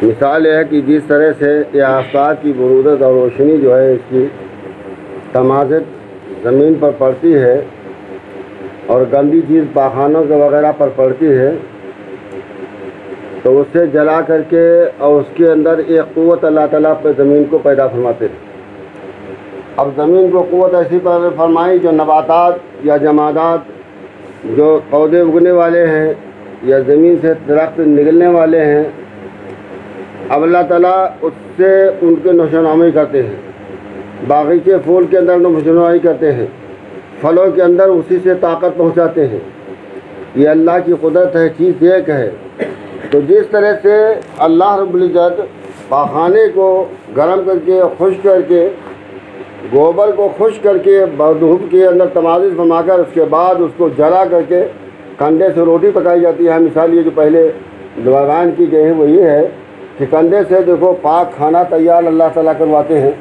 मिसाल यह है कि जिस तरह से ये आफ्ताब की बरूदत और रोशनी जो है इसकी तमाज़त ज़मीन पर पड़ती है और गंदी चीज़ पाखानों के वगैरह पर पड़ती है तो उससे जला करके और उसके अंदर एक क़ुव्वत अल्लाह ताला पे ज़मीन को पैदा फरमाते हैं। अब ज़मीन को क़ुव्वत ऐसी पर फरमाई जो नबातात या जमादात जो पौधे उगने वाले हैं या ज़मीन से दरख्त निकलने वाले हैं, अब अल्लाह ताला उससे उनके नशोनामी करते हैं। बागीचे फूल के अंदर नशोनामी करते हैं, फलों के अंदर उसी से ताकत पहुंचाते हैं। ये अल्लाह की कुदरत है, चीज़ एक है। तो जिस तरह से अल्लाह रब्बुल इज़्ज़त पाखाने को गर्म करके खुश करके गोबर को खुश करके धूप के अंदर तमाज़त फरमाकर उसके बाद उसको जला करके कंधे से रोटी पकाई जाती है। मिसाल ये जो पहले बयान की गई है वो ये है कि कंधे से देखो पाक खाना तैयार अल्लाह ताला करवाते हैं।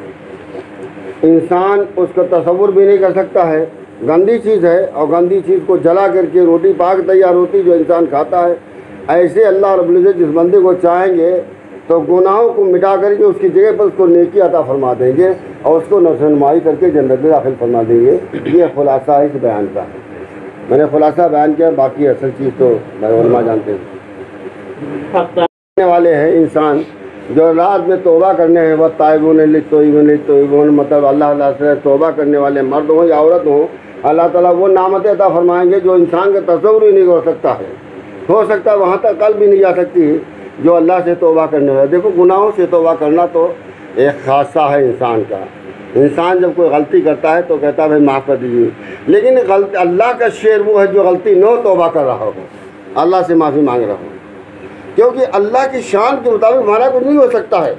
इंसान उसका तसव्वुर भी नहीं कर सकता है, गंदी चीज़ है और गंदी चीज़ को जला करके रोटी पाक तैयार होती जो इंसान खाता है। ऐसे अल्लाह रब्बुल इज़्ज़त जिस बंदे को चाहेंगे तो गुनाहों को मिटा करके उसकी जगह पर उसको नेकी अता फरमा देंगे और उसको नशोनुमाई करके जन्नत में दाखिल फरमा देंगे। ये खुलासा है इस बयान का। मैंने खुलासा बयान किया, बाकी असल चीज़ तो उलमा जानते हैं। वाले हैं इंसान जो रात में तौबा करने हैं, वह ताइबून मतलब अल्लाह से तौबा करने वाले मर्द हों या औरत हों, अल्लाह ताला वो नामत अता फरमाएंगे जो इंसान का तस्वुर ही नहीं हो सकता है। हो सकता है वहाँ तक कल भी नहीं जा सकती जो अल्लाह से तौबा करने वाला। देखो गुनाहों से तौबा करना तो एक खासा है इंसान का। इंसान जब कोई गलती करता है तो कहता है भाई माफ़ कर दीजिए, लेकिन अल्लाह का शेर वो है जो गलती न तौबा कर रहा हो, अल्लाह से माफ़ी मांग रहा हो, क्योंकि अल्लाह की शान के मुताबिक हमारा कुछ नहीं हो सकता है।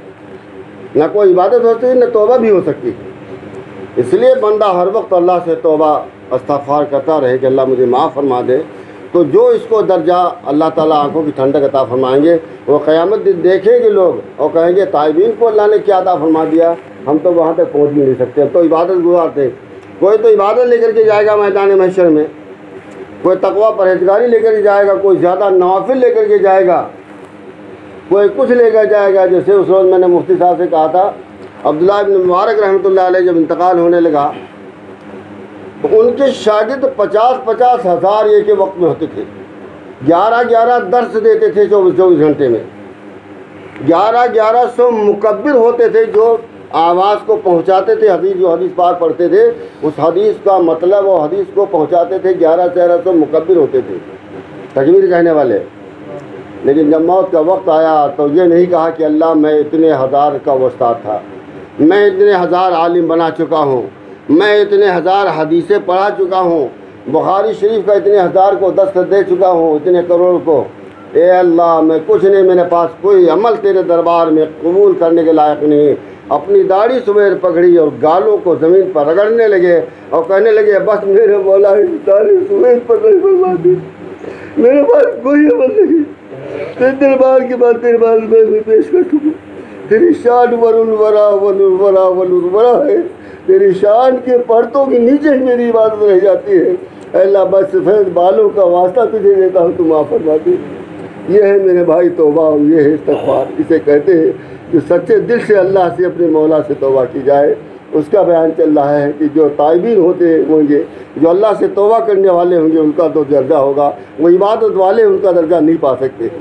ना कोई इबादत होती है, न तौबा भी हो सकती है। इसलिए बंदा हर वक्त अल्लाह से तौबा इस्तग़फ़ार करता रहे कि अल्लाह मुझे माफ़ फरमा दे। तो जो इसको दर्जा अल्लाह ताला आंखों की ठंडक अता फरमाएंगे, वो क़यामत दिन देखेंगे लोग और कहेंगे ताइबीन को अल्लाह ने क्या अता फरमा दिया, हम तो वहाँ तक पहुँच भी नहीं सकते। अब तो इबादत गुज़ार थे, कोई तो इबादत लेकर के जाएगा मैदान महशर में, कोई तक़वा परहेज़गारी लेकर के जाएगा, कोई ज़्यादा नवाफिल लेकर के जाएगा, कोई कुछ लेकर जाएगा। जैसे उस रोज़ मैंने मुफ्ती साहब से कहा था, अब्दुल्लाह इब्न मुबारक रहमतुल्लाह अलैह जब इंतकाल होने लगा तो उनके शागिर्द 50-50 हज़ार एक के वक्त में होते थे। 11-11 दर्स देते थे 24-24 घंटे में। 1100 मुकब्बिर होते थे जो आवाज़ को पहुंचाते थे। हदीस जो हदीस पाक पढ़ते थे उस हदीस का मतलब और हदीस को पहुंचाते थे। 1100 मुकब्बिर होते थे, तकबीर कहने वाले। लेकिन जब मौत का वक्त आया तो ये नहीं कहा कि अल्लाह मैं इतने हज़ार का उस्ताद था, मैं इतने हज़ार आलिम बना चुका हूँ, मैं इतने हज़ार हदीसें पढ़ा चुका हूँ, बुखारी शरीफ का इतने हज़ार को दस्तक दे चुका हूँ, इतने करोड़ को। ए अल्लाह मैं कुछ नहीं, मेरे पास कोई अमल तेरे दरबार में कबूल करने के लायक नहीं। अपनी दाढ़ी सुबह पकड़ी और गालों को ज़मीन पर रगड़ने लगे और कहने लगे बस मेरे मौला दाढ़ी सुबह पकड़ी बर्बादी, मेरे पास कोई अमल नहीं। तेरे दरबार के बाद तेरे बार में पेश कर चुका, तेरी शान वरुलवरा वरुलवरा वरुलवरा है, तेरी शान के पर्दों के नीचे ही मेरी इबादत रह जाती है। अल्लाह बस सफ़ेद बालों का वास्ता तुझे देता हूँ, तुम माफ़ फरमा दे। ये है मेरे भाई तौबा, ये है इस्तग़फ़ार। इसे कहते हैं कि सच्चे दिल से अल्लाह से अपने मौला से तौबा की जाए। उसका बयान चल रहा है कि जो ताइबीन होते होंगे, जो अल्लाह से तौबा करने वाले होंगे, उनका तो दर्जा होगा, वो इबादत वाले उनका दर्जा नहीं पा सकते।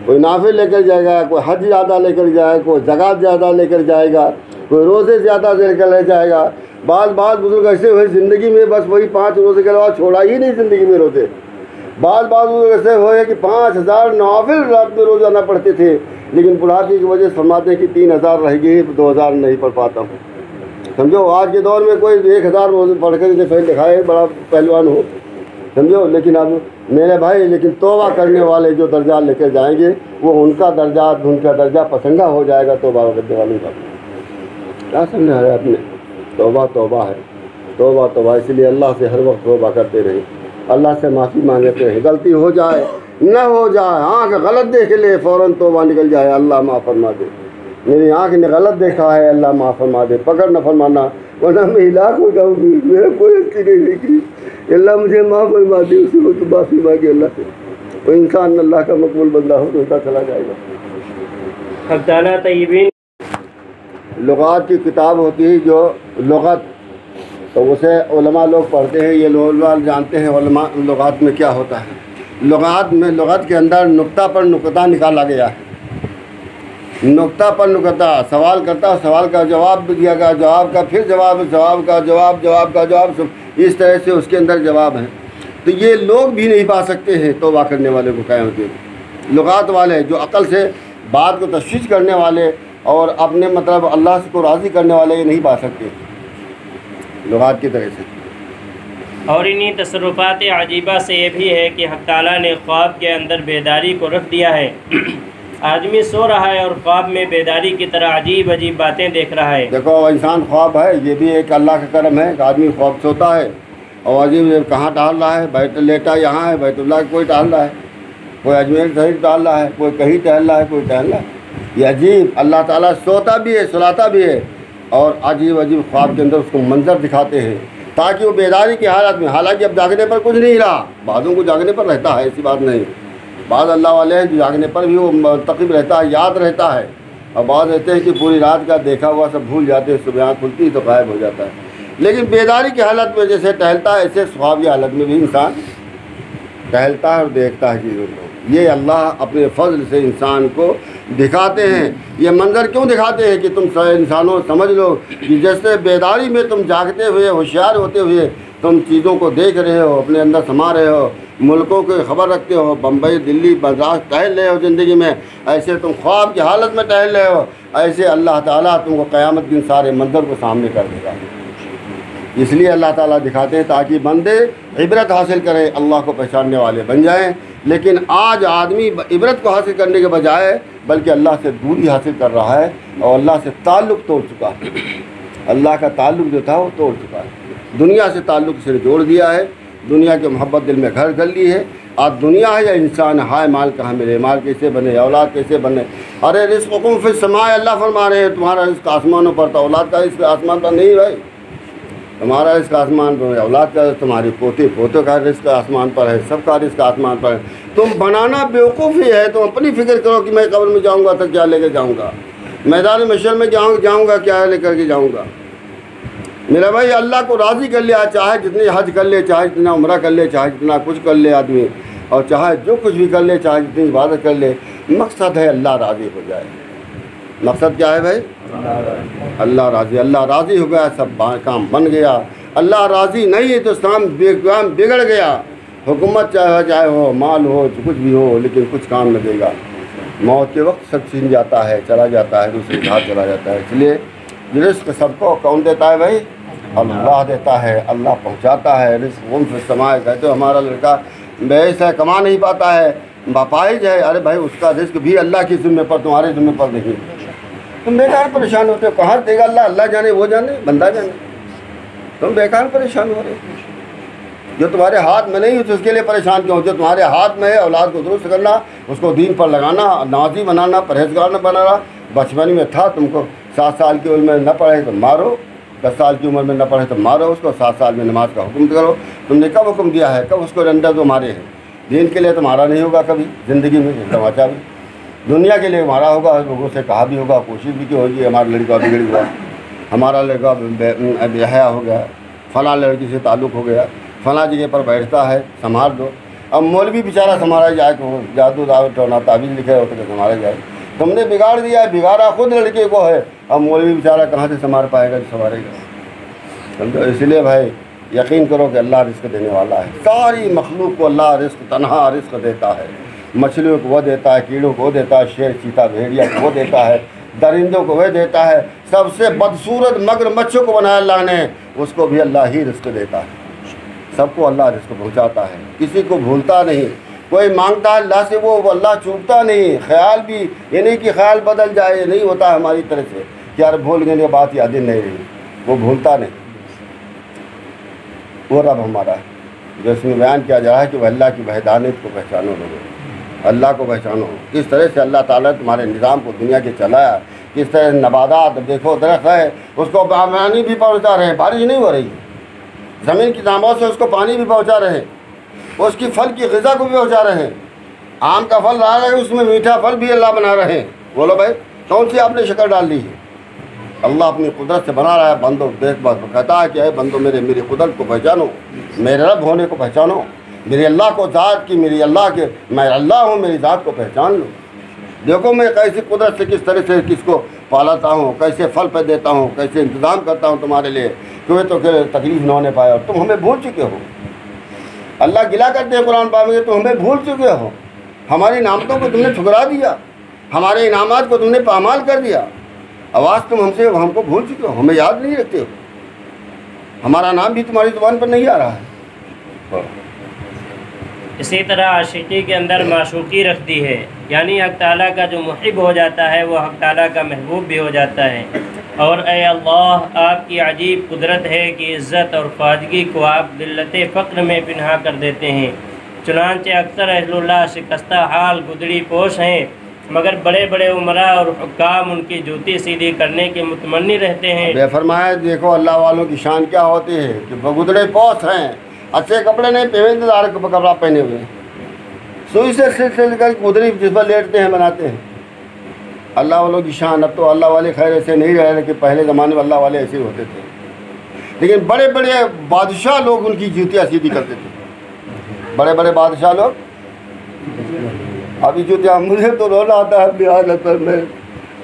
कोई नाफिल लेकर जाएगा, कोई हज ज़्यादा लेकर जाएगा, कोई ज़कात ज़्यादा लेकर जाएगा, कोई रोज़े ज़्यादा लेकर ले जाएगा। बाल बुजुर्ग ऐसे हुए ज़िंदगी में बस वही 5 रोज़े के अलावा छोड़ा ही नहीं ज़िंदगी में रोज़े। बाल बुजुर्ग ऐसे हुए कि 5000 नवाफिल रात में रोज़ाना पढ़ते थे, लेकिन बुढ़ापे की वजह से फरमाते हैं कि 3000 रह गई, 2000 नहीं पढ़ पाता हूँ। समझो आज के दौर में कोई 1000 रोज़े पढ़ कर जैसे दिखाए बड़ा पहलवान हो, समझो। लेकिन अब मेरे भाई, लेकिन तौबा करने वाले जो दर्जा लेकर जाएंगे वो उनका दर्जा पसंदा हो जाएगा तौबा करने वालों का। क्या समझा है आपने? तौबा है, तौबा। इसलिए अल्लाह से हर वक्त तौबा करते रहे, अल्लाह से माफ़ी मांगते रहे। गलती हो जाए न हो जाए, आँख गलत देख ले फ़ौरन तौबा निकल जाए, अल्लाह माफ़ फरमा दे, मेरी आँख ने गलत देखा है, अल्लाह माफ़ फरमा दे। पकड़ न फरमाना, वरना मैं हिलाक हो जाऊँगी, मेरा कोई गलती नहीं देखी, अल्लाह मुझे माफ़ फरमा दे। उसी को तो माफ़ी मांगे अल्लाह से। वो इंसान अल्लाह का मकबूल बंदा हो तो उनका चला जाएगा। हक़ ताला तय्यबीन लुगात की किताब होती है जो लुगत, तो उसे उलमा लोग पढ़ते हैं, ये लोग जानते हैं उलमा लुगात में क्या होता है। लुगात में, लुगत के अंदर नुक्ता पर नुक्ता निकाला गया है, नुक्ता पर नुक्ता। सवाल करता, सवाल का जवाब भी दिया गया, जवाब का फिर जवाब, जवाब का जवाब, जवाब का जवाब, इस तरह से उसके अंदर जवाब है। तो ये लोग भी नहीं पा सकते हैं तौबा करने वाले को क़यामत के दिन। लुगात वाले जो अक़ल से बात को तशख़ीस करने वाले और अपने मतलब अल्लाह को राज़ी करने वाले, ये नहीं पा सकते लुगात की तरह से। और इन्हीं तसर्रुफ़ात अजीबा से ये भी है कि हक़ ताला ने ख्वाब के अंदर बेदारी को रख दिया है। आदमी सो रहा है और ख्वाब में बेदारी की तरह अजीब अजीब बातें देख रहा है। देखो इंसान ख्वाब है, ये भी एक अल्लाह का करम है कि आदमी ख्वाब सोता है और अजीब कहाँ टहल रहा है, बैठ लेटा यहाँ है, बैतुल्लाह कोई टहल रहा है, कोई अजमेर शरीफ टहल रहा है, कोई कहीं टहल रहा है, कोई टहल रहा है। ये अजीब, अल्लाह ताला सोता भी है, सुलाता भी है और अजीब अजीब ख्वाब के अंदर उसको मंजर दिखाते हैं ताकि वो बेदारी की हालत में, हालांकि अब जागने पर कुछ नहीं रहा, बादों को जागने पर रहता है, ऐसी बात नहीं। बाद अल्लाह वाले हैं जो जागने पर भी वो मुंतकिब रहता है, याद रहता है, और बाद रहते हैं कि पूरी रात का देखा हुआ सब भूल जाते हैं, सुबह आँख खुलती तो गायब हो जाता है। लेकिन बेदारी की हालत में जैसे टहलता है, ऐसे ख्वाब की हालत में भी इंसान टहलता है और देखता है चीज़ों को। ये अल्लाह अपने फजल से इंसान को दिखाते हैं। ये मंजर क्यों दिखाते हैं कि तुम इंसानों समझ लो कि जैसे बेदारी में तुम जागते हुए, होशियार होते हुए तुम चीज़ों को देख रहे हो, अपने अंदर समा रहे हो, मुल्कों की खबर रखते हो, बम्बई दिल्ली मद्रास टहल रहे हो ज़िंदगी में, ऐसे तुम ख्वाब की हालत में टहल रहे हो, ऐसे अल्लाह ताला तुमको क़यामत दिन सारे मंजर को सामने कर देगा। इसलिए अल्लाह ताला दिखाते हैं ताकि बंदे इबरत हासिल करें, अल्लाह को पहचानने वाले बन जाएं। लेकिन आज आदमी इबरत को हासिल करने के बजाय बल्कि अल्लाह से दूरी हासिल कर रहा है और अल्लाह से ताल्लुक़ तोड़ चुका है। अल्लाह का ताल्लुक़ जो था वो तोड़ चुका है, दुनिया से ताल्लुक़ से जोड़ दिया है, दुनिया की मोहब्बत दिल में घर कर ली है। आज दुनिया है या इंसान, हाय माल कहाँ मिले, माल कैसे बने, औलाद कैसे बने। अरे रिज़्क़ुकुम फ़िस समाए, अल्लाह फरमा रहे हैं तुम्हारा रिज़्क़ आसमानों पर, तो औलाद का रिज़्क़ आसमान पर नहीं भाई, तुम्हारा रिज़्क़ आसमान पर, औलाद का, तुम्हारे पोते पोतों का रिज़्क़ आसमान पर है, सबका रिज़्क़ आसमान पर है। तुम बनाना बेवकूफ़ी है, तुम अपनी फ़िक्र करो कि मैं कब्र में जाऊँगा तो क्या लेकर जाऊँगा, मैदान मशर में जाऊँगा क्या लेकर के जाऊँगा। मेरा भाई अल्लाह को राज़ी कर लिया, चाहे जितनी हज कर ले, चाहे जितना उम्रा कर ले, चाहे जितना कुछ कर ले आदमी, और चाहे जो कुछ भी कर ले, चाहे जितनी इबादत कर ले, मकसद है अल्लाह राज़ी हो जाए। मकसद क्या है भाई? अल्लाह राज़ी, अल्लाह राज़ी हो गया सब काम बन गया। अल्लाह राज़ी नहीं है तो काम बिगड़ गया। हुकूमत चाहे हो, माल हो, कुछ भी हो, लेकिन कुछ काम न देगा। मौत के वक्त सब छीन जाता है, चला जाता है, दूसरी घाट चला जाता है। इसलिए रिज़्क़ सबको कौन देता है भाई? अल्लाह देता है, अल्लाह पहुंचाता है। रिज़्क़ुकुम फ़िस समाए, कहते हो हमारा लड़का बेइस है, कमा नहीं पाता है, बापाइज है, अरे भाई उसका रिज़्क़ भी अल्लाह की ज़िम्मे पर, तुम्हारे ज़िम्मे पर नहीं। तुम बेकार परेशान होते हो, कहाँ देगा अल्लाह? अल्लाह जाने, वो जाने, बंदा जाने, तुम बेकार परेशान हो रहे हो। जो तुम्हारे हाथ में नहीं हो तो उसके लिए परेशान क्यों? जो तुम्हारे हाथ में है, औलाद को दुरुस्त करना, उसको दीन पर लगाना, नाजी बनाना, परहेजगार न बनाना। बचपन में था, तुमको 7 साल की उम्र में न पढ़े तो मारो, 10 साल की उम्र में न पढ़े तो मारो उसको, 7 साल में नमाज का हुक्म करो। तुमने कब हुक्म दिया है? कब उसको अंदर जो मारे हैं? दीन के लिए तुम्हारा नहीं होगा कभी ज़िंदगी में, तमाचा भी दुनिया के लिए हमारा होगा। लोगों से कहा भी होगा, कोशिश भी की होगी, हमारा लड़का बिगड़ गया, हमारा लड़का बेहया हो गया, फ़लाँ लड़की से ताल्लुक़ हो गया, फ़लाँ जगह पर बैठता है, संभाल दो। अब मौलवी बेचारा संभाला जाए तो जादू टोना ताबीज़ लिखे हो तो संभाला जाए। तुमने बिगाड़ दिया है, बिगाड़ा खुद लड़के को है, अब मौलवी बेचारा कहाँ से संभाल पाएगा, जो संभालेगा? समझो। इसलिए भाई यकीन करो कि अल्लाह रिज़्क़ देने वाला है। सारी मखलूक को अल्लाह रिज़्क़ तन्हा रिज़्क़ देता है। मछलियों को वो देता है, कीड़ों को वो देता है, शेर चीता भेड़िया को वो देता है, दरिंदों को वह देता है, सबसे बदसूरत मगरमच्छों को बनाया अल्लाह ने, उसको भी अल्लाह ही रिज़्क़ देता है। सबको अल्लाह रिज़्क़ पहुँचाता है, किसी को भूलता नहीं। कोई मांगता है अल्लाह से, वो अल्लाह चूकता नहीं। ख्याल भी ये नहीं कि ख्याल बदल जाए, नहीं होता है हमारी तरफ से कि यार भूल गए, ये बात याद नहीं रही, वो भूलता नहीं। वो रब हमारा है जो इसमें बयान किया जा रहा है कि वह अल्लाह की वहदानियत को पहचानो, लोगों अल्लाह को पहचानो। किस तरह से अल्लाह ताला तुम्हारे निज़ाम को दुनिया के चलाया, किस तरह नबादात, देखो दरख्त है उसको पानी भी पहुँचा रहे, बारिश नहीं हो रही, ज़मीन की तांबों से उसको पानी भी पहुँचा रहे, उसकी फल की ग़िज़ा को भी पहुँचा रहे हैं। आम का फल रहा है, उसमें मीठा फल भी अल्लाह बना रहे हैं। बोलो भाई, कौन सी आपने शक्ल डाल ली है? अल्लाह अपनी कुदरत से बना रहा है, बंदो देख बात कहता है कि अरे बंदो मेरी कुदरत को पहचानो, मेरे रब होने को पहचानो, मेरे अल्लाह को ज़ात की, मेरी अल्लाह के, मैं अल्लाह हूँ, मेरी ज़ात को पहचान लो। देखो मैं कैसी कुदरत से किस तरह से किसको पालता हूँ, कैसे फल पे देता हूँ, कैसे इंतज़ाम करता हूँ तुम्हारे लिए, तुम्हें तो तकलीफ़ न होने पाए, और तुम हमें भूल चुके हो। अल्लाह गिला करते हैं कुरान पाक में, तुम हमें भूल चुके हो, हमारी नामतों को तुमने ठुकरा दिया, हमारे इनामात को तुमने पामाल कर दिया, आवाज़ तुम हमको भूल चुके हो, हमें याद नहीं रखते हो, हमारा नाम भी तुम्हारी ज़ुबान पर नहीं आ रहा है। इसी तरह आशिकी के अंदर माशूकी रख दी है, यानी हक़ ताला का जो मुहिब हो जाता है वो हक़ ताला का महबूब भी हो जाता है। और ए अल्लाह, आपकी अजीब कुदरत है कि इज़्ज़त और ख्वाजगी को आप दिल्लत फ़क्र में पिन्हा कर देते हैं। चुनांचे अक्सर अहलुल्लाह शिकस्ता हाल गुदड़ी पोश हैं, मगर बड़े बड़े उमरा और हुक्काम उनकी जूती सीधी करने के मुतमन्नी रहते हैं। बेफरमाया देखो अल्लाह वालों की शान क्या होती है कि गुदड़े पोश हैं, अच्छे कपड़े नहीं पहने, इंतजार कपड़ा पहने हुए, सुई से सिल कर गुदड़ी जिस पर लेटते हैं बनाते हैं। अल्लाह वालों की शान। अब तो अल्लाह वाले खैर ऐसे नहीं रहे, लेकिन पहले ज़माने में अल्लाह वाले ऐसे होते थे, लेकिन बड़े बड़े बादशाह लोग उनकी जूतियाँ सीधी करते थे, बड़े बड़े बादशाह लोग। अभी जूतियाँ, मुझे तो रोना आता है अपनी हालत पर। मैं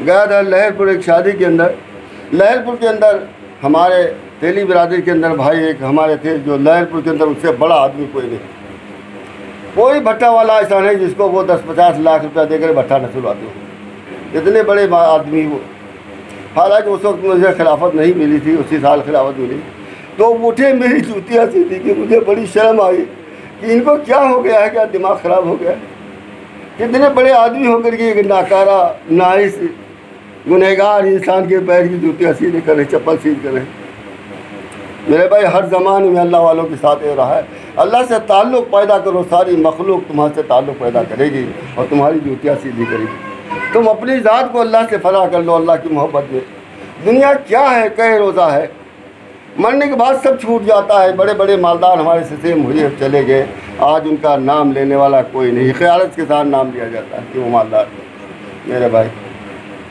गया था लहरपुर एक शादी के अंदर, लहरपुर के अंदर हमारे तेली बिरादरी के अंदर भाई एक हमारे थे, जो लहरपुर के अंदर उससे बड़ा आदमी कोई नहीं, कोई भट्टा वाला ऐसा नहीं जिसको वो 10-50 लाख रुपया देकर भट्टा न सुलवाते हो, इतने बड़े आदमी वो। हालांकि उस वक्त मुझे खिलाफत नहीं मिली थी, उसी साल खिलाफत मिली, तो उठे मेरी जूतियाँ सीधी कि मुझे बड़ी शर्म आई कि इनको क्या हो गया है, क्या दिमाग ख़राब हो गया। कितने बड़े आदमी होकर के एक नाकारा नाइस गुनहगार इंसान के पैर की जूतियाँ सीधी करें, चप्पल सीध करें। मेरे भाई हर ज़माने में अल्लाह वालों के साथ ये रहा है। अल्लाह से ताल्लुक़ पैदा करो, सारी मखलूक तुम्हारे से ताल्लुक़ पैदा करेगी और तुम्हारी जूतियाँ सीधी करेगी। तुम अपनी ज़ात को अल्लाह से फना कर लो, अल्लाह की मोहब्बत में। दुनिया क्या है, कई रोज़ा है, मरने के बाद सब छूट जाता है। बड़े बड़े मालदार हमारे से मुझे चले गए, आज उनका नाम लेने वाला कोई नहीं, ख़यालत के साथ नाम लिया जाता है कि वो मालदार। मेरे भाई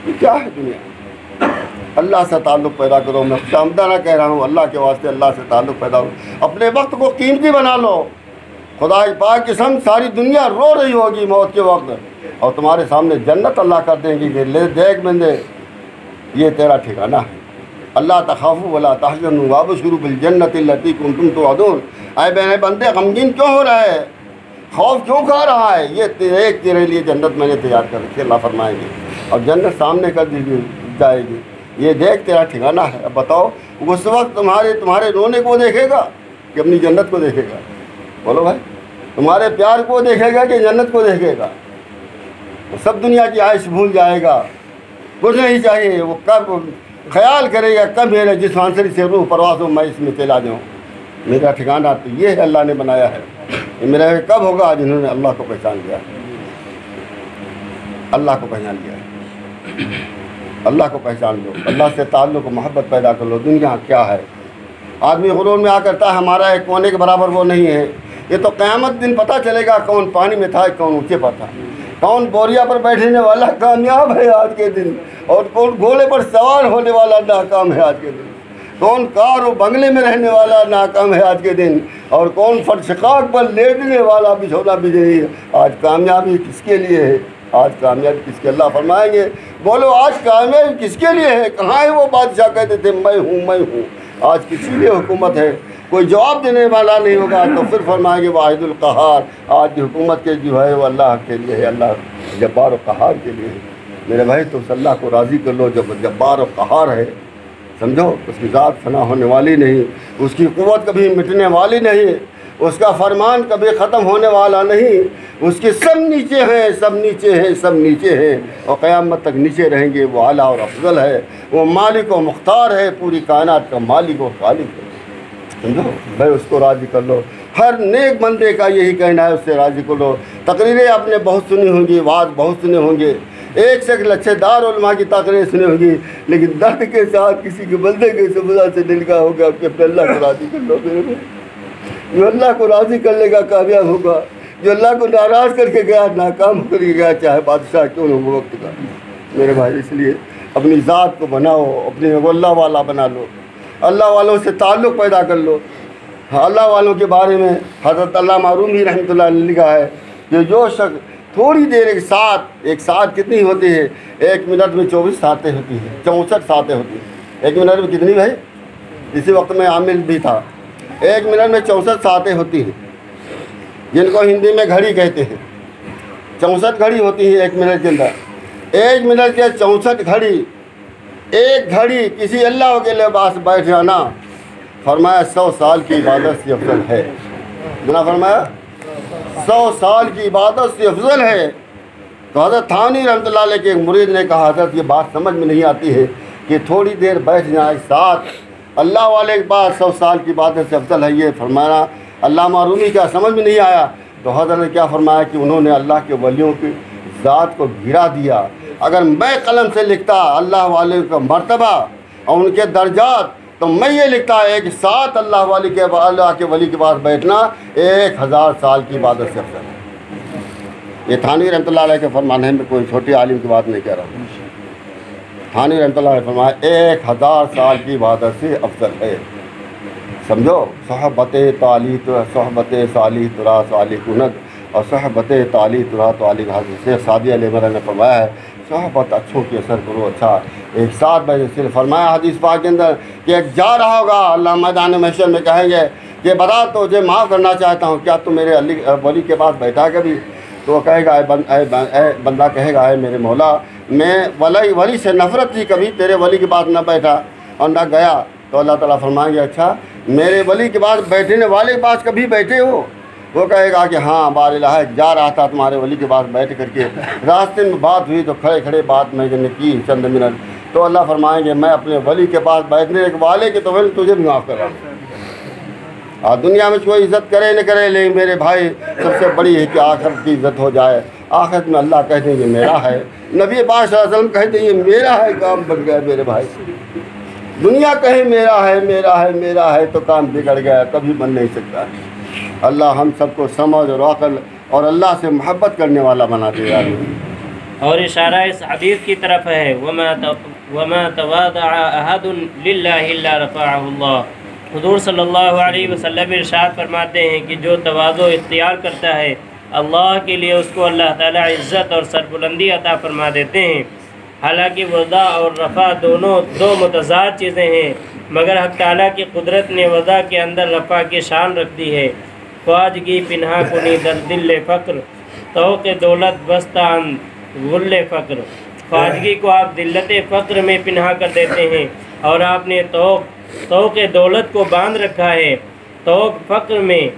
ये क्या है दुनिया। अल्लाह से ताल्लुक़ पैदा करो। मैं खुशामदीना कह रहा हूँ, अल्लाह के वास्ते अल्लाह से ताल्लुक़ पैदा करो, अपने वक्त को कीमती बना लो। खुदा की पाक कसम सारी दुनिया रो रही होगी मौत के वक्त, और तुम्हारे सामने जन्नत अल्लाह कर देंगी कि ले देख बंदे ये तेरा ठिकाना है। अल्लाह तखाफू वला तहज़नु वाबशिरू बिल जन्नति लती कुंतुम तुअदून। आए बहने बंदे गमगीन क्यों हो रहा है, खौफ क्यों खा रहा है, ये तेरे लिए जन्नत मैंने तैयार कर रखी, अल्लाह फरमाएंगे, और जन्नत सामने कर दी जाएगी, ये देख तेरा ठिकाना है। अब बताओ उस वक्त तुम्हारे रोने को देखेगा कि अपनी जन्नत को देखेगा? बोलो भाई, तुम्हारे प्यार को देखेगा कि जन्नत को देखेगा? वो सब दुनिया की आयश भूल जाएगा, कुछ नहीं चाहिए। वो कब ख्याल करेगा कब मेरे जिस आंसरी से रूह परवास हो मैं इसमें चला जाऊँ, मेरा ठिकाना तो ये है, अल्लाह ने बनाया है। ये मेरा कब होगा जिन्होंने अल्लाह को पहचान लिया, अल्लाह को पहचान लिया। अल्लाह को पहचान लो, अल्लाह से ताल्लुक़ मोहब्बत पैदा कर लो। दुनिया क्या है, आदमी गुरूर में आ करता है हमारा एक कोने के बराबर वो नहीं है। ये तो क़यामत दिन पता चलेगा कौन पानी में था, कौन ऊँचे पर था, कौन बोरिया पर बैठने वाला कामयाब है आज के दिन, और कौन घोड़े पर सवार होने वाला नाकाम है आज के दिन, कौन कार और बंगले में रहने वाला नाकाम है आज के दिन, और कौन फर्शकाक पर लेटने वाला बिछौना भी नहीं है। आज कामयाबी किसके लिए है, आज कामयाबी किसके? अल्लाह फरमाएंगे बोलो आज कामयाबी किसके लिए है? कहाँ है वो बादशाह कहते थे मैं हूँ। आज किसी लिए हुकूमत है, कोई जवाब देने वाला नहीं होगा। तो फिर फरमाएंगे वाहिदुल क़हार, आज की हुकूमत के जो है वो अल्लाह के लिए है, अल्लाह जब्बार और क़हार के लिए है। मेरे भाई तो अल्लाह को राज़ी कर लो, जब जब्बार और क़हार है समझो, उसकी ज़ात फना होने वाली नहीं, उसकी क़ुव्वत कभी मिटने वाली नहीं, उसका फरमान कभी ख़त्म होने वाला नहीं, उसके सब नीचे हैं, सब नीचे हैं, सब नीचे हैं, और क़यामत तक नीचे रहेंगे। वो आला और अफजल है, वो मालिक और मुख्तार है, पूरी कायनात का मालिक और खालिक है। समझो भाई, उसको राज़ी कर लो। हर नेक बंदे का यही कहना है, उससे राज़ी कर लो। तकरीरें आपने बहुत सुनी होंगी, वाज़ बहुत सुने होंगे, एक से एक लच्छेदार उलमा की तकरीरें सुनी होंगी, लेकिन दर्द के साथ किसी के बंदे के सबजा से दिल का होगा कि अपने अल्लाह को राज़ी कर लो। मेरे भाई, जो अल्लाह को राज़ी कर लेगा कामयाब होगा, जो अल्लाह को नाराज़ करके गया नाकाम करके गया, चाहे बादशाह क्यों न हो वक्त का। मेरे भाई। इसलिए अपनी ज़ात को बनाओ, अपने अल्लाह वाला बना लो, अल्लाह वालों से ताल्लुक़ पैदा कर लो। अल्लाह वालों के बारे में हज़रत अल्लामा रूमी रहमतुल्लाह अलैह ने लिखा है कि जो शख्स थोड़ी देर एक साथ कितनी होती है? 1 मिनट में 24 सातें होती हैं, 64 सातें होती हैं। 1 मिनट में कितनी भाई? इसी वक्त में आमिल भी था। 1 मिनट में 64 सातें होती हैं, जिनको हिंदी में घड़ी कहते हैं। 64 घड़ी होती है 1 मिनट के अंदर। 1 मिनट के 64 घड़ी, एक घड़ी किसी अल्लाह के लिबास बैठ जाना, फरमाया 100 साल की इबादत से अफजल है। बिना फरमाया 100 साल की इबादत से अफजल है। तो हज़रत थानी रहमतुल्लाह अलैह के एक मुरीद ने कहा, हज़रत ये बात समझ में नहीं आती है कि थोड़ी देर बैठ जाए साथ अल्लाह वाले के पास 100 साल की इबादत से अफजल है। ये फरमाना अल्लामा रूमी क्या समझ में नहीं आया? तो हज़रत ने क्या फरमाया कि उन्होंने अल्लाह के वलियों की ज़ात को गिरा दिया। अगर मैं कलम से लिखता अल्लाह वाले का मर्तबा और उनके दर्जात, तो मैं ये लिखता है कि साथ अल्लाह के वली के पास बैठना 1000 साल की इबादत से अफजल है। ये थानी रहमतुल्लाह अलैह के फरमान है, मैं कोई छोटे आलिम की बात नहीं कह रहा हूँ। थानी रहमतुल्लाह अलैह फरमाया 1000 साल की इबादत से अफजल है। समझो, सोहबत ताली तुरा साली कुनत और सोहबत ताली तुरा ताली। शेख सादी अलैहि ने फरमाया है सोहबत अच्छों की असर करो। अच्छा, एक साथ बैठे सिर्फ फरमाया हदीस पाक के अंदर कि एक जा रहा होगा, अल्लाह मैदान महशर में कहेंगे कि बता तो तुझे माफ़ करना चाहता हूँ, क्या तू मेरे वली के पास बैठा कभी? तो कहेगा बंदा कहेगा है मेरे मौला, मैं वली से नफ़रत थी, कभी तेरे वली के पास न बैठा और न गया। तो अल्लाह ताला फरमाएंगे अच्छा मेरे वली के पास बैठने वाले के पास कभी बैठे हो? वो कहेगा कि हाँ बार इलाहा जा रहा था तुम्हारे वली के पास बैठ करके, रास्ते में बात हुई तो खड़े खड़े बात मैंने की चंद मिनट। तो अल्लाह फरमाएंगे मैं अपने वली के पास बैठने वाले के तो तुझे भी माफ़ कर रहा हूँ। और दुनिया में कोई इज़्ज़त करे न करे, लेकिन मेरे भाई सबसे बड़ी है कि आखिरत की इज़्ज़त हो जाए। आखिरत में अल्लाह कहते हैं ये मेरा है, नबी पाक सल्लल्लाहु अलैहि वसल्लम कहते हैं ये मेरा है, काम बन गया मेरे भाई। दुनिया कहे मेरा है मेरा है मेरा है तो काम बिगड़ गया, कभी बन नहीं सकता। अल्लाह हम सबको समझ और अक़ल और अल्लाह से मोहब्बत करने वाला बना दे यार। और इशारा इस हदीस की तरफ है वमा तवादा अहदुन लिल्लाहि इल्ला रफ़अहुल्लाह। हुज़ूर सल्लल्लाहु अलैहि वसल्लम इरशाद फरमाते हैं कि जो तवाज़ो इख्तियार करता है अल्लाह के लिए उसको अल्लाह ताला इज़्ज़त और सरबुलंदी अता फरमा देते हैं। हालांकि वज़ा और रफ़ा दोनों दो मुतज़ाद चीज़ें हैं, मगर हक़ ताला की कुदरत ने वज़ा के अंदर रफ़ा की शान रख दी है। ख्वाजगी पिन्हा कुनी दर दिल फ़क्र तौक़ दौलत बस्तान गुल्ले फ़क्र। ख्वाजगी को आप दिल्लत फ़क्र में पिन्हा कर देते हैं और आपने तौक़ दौलत को बांध रखा है तौक़ फ़क्र में।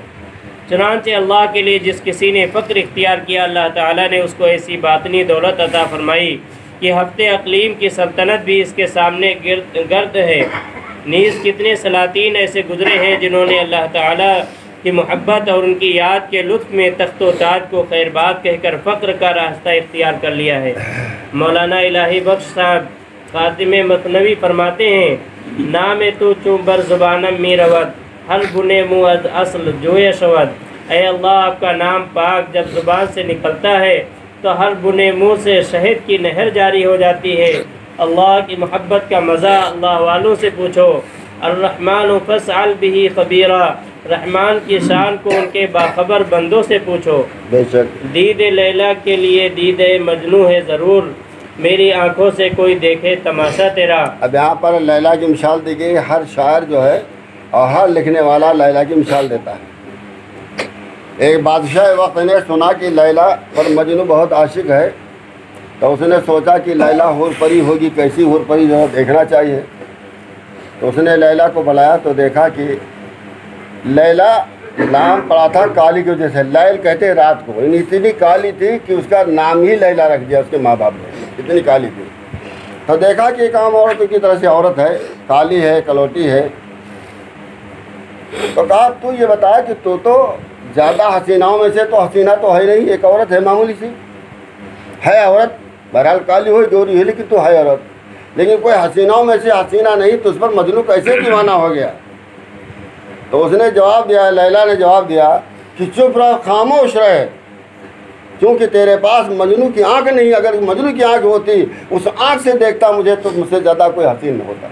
चुनांचे अल्लाह के लिए जिस किसी ने फ़क्र इख्तियार किया अल्लाह ताला ने उसको ऐसी बातनी दौलत अता फरमाई कि हफ्ते अक़लीम की सल्तनत भी इसके सामने गर्द है। नीज़ कितने सलातीन ऐसे गुज़रे हैं जिन्होंने अल्लाह ताला की मोहब्बत और उनकी याद के लुत्फ़ में तख्तो ताज को खैरबाद कहकर फ़क्र का रास्ता इख्तियार कर लिया है। मौलाना इलाही बख्श साहब ख़ातिम मसनवी फरमाते हैं नाम तो चूँ बर ज़ुबानम मीरवत हर गुने मुअद असल जोए शवद। ऐ अल्लाह आपका नाम पाक जब ज़ुबान से निकलता है तो हर बुने मुँह से शहद की नहर जारी हो जाती है। अल्लाह की मोहब्बत का मज़ा अल्लाह वालों से पूछो। अर्रहमान फस्अल बिही खबीरा, रहमान की शान को उनके बाखबर बंदों से पूछो। बेशक दीद लैला के लिए दीद मजनू है ज़रूर, मेरी आंखों से कोई देखे तमाशा तेरा। अब यहाँ पर लैला की मिसाल दी गई। हर शायर जो है और हर लिखने वाला लैला की मिसाल देता है। एक बादशाह वक्त ने सुना कि लैला पर मजनू बहुत आशिक है, तो उसने सोचा कि लैला हूर परी होगी, कैसी हूर परी जो देखना चाहिए। तो उसने लैला को बुलाया तो देखा कि लैला नाम पड़ा था काली की वजह से, लैल कहते रात को, इतनी काली थी कि उसका नाम ही लैला रख दिया उसके माँ बाप ने, इतनी काली थी। तो देखा कि एक आम औरत की तरह से औरत है, काली है, कलौटी है। तो कहा तू ये बता कि तू तो ज़्यादा हसीनाओं में से तो हसीना तो है नहीं, एक औरत है मामूली सी है औरत, बहरहाल काली हो गोरी है लेकिन तू है औरत, लेकिन कोई हसीनाओं में से हसीना नहीं, तो उस पर मजनू कैसे दीवाना हो गया। तो उसने जवाब दिया, लैला ने जवाब दिया कि चुप रहो, खामोश रहे, क्योंकि तेरे पास मजनू की आंख नहीं, अगर मजनू की आंख होती, उस आंख से देखता मुझे तो मुझसे ज़्यादा कोई हसीन न होता।